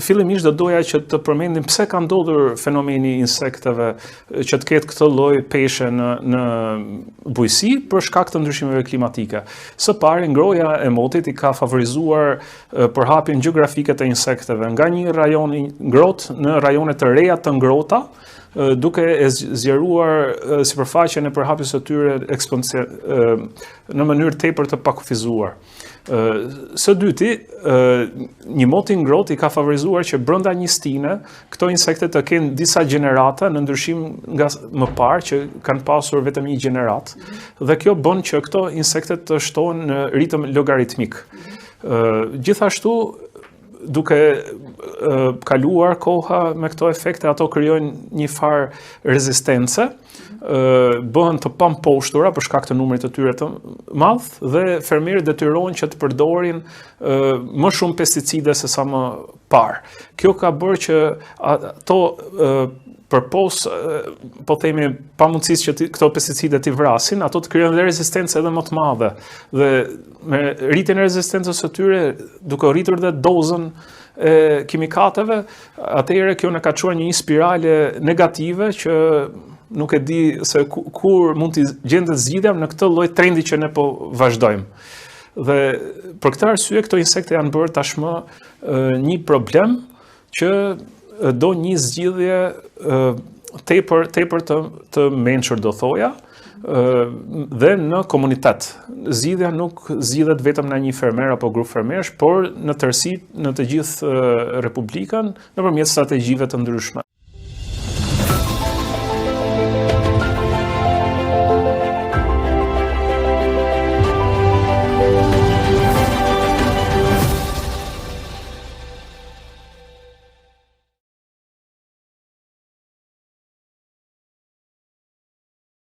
fillimisht do doja që të përmendim pse ka ndodhur fenomeni i insekteve që të ketë këtë lloj peshe në bujqësi për shkak të ndryshimeve klimatike. Së pari, ngroja e motit i ka favorizuar përhapjen gjeografike të insekteve nga një rajon i ngrohtë në rajone të reja të ngrohta, duke e zgjeruar sipërfaqen e përhapjes së tyre në mënyrë tepër të pakufizuar. Së dyti, një mot i ngrohtë i ka favorizuar që brenda një stine këto insekte të kenë disa gjenerata në ndryshim nga më parë që kanë pasur vetëm një gjenerat, dhe kjo bën që këto insekte të shtohen në ritëm logaritmik. Gjithashtu, duke kaluar koha me këto efekte, ato krijojnë një farë rezistence, bëhen të pamposhtura për shkak të numrit të tyre të madh dhe fermerët detyrohen që të përdorin më shumë pesticide se sa më parë. Kjo ka bërë që ato po themi pamundësisë që këto pesticide t'i vrasin, ato të krijojnë dhe rezistencë edhe më të madhe. Dhe me rritjen e rezistencës së tyre, duke rritur dhe dozën e kimikateve, atëherë kjo na ka çuar një spirale negative që nuk e di se kur mund t'i gjendet zgjidhja në këtë lloj trendi që ne po vazhdojmë. Dhe për këtë arsye këto insekte janë bërë tashmë një problem që do një zgjidhje tepër të mençur, do thoja, dhe në komunitet. Zgjidhja nuk zgjidhet vetëm nga një fermer apo grup fermerësh, por në tërësi në të gjithë Republikën nëpërmjet strategjive të ndryshme.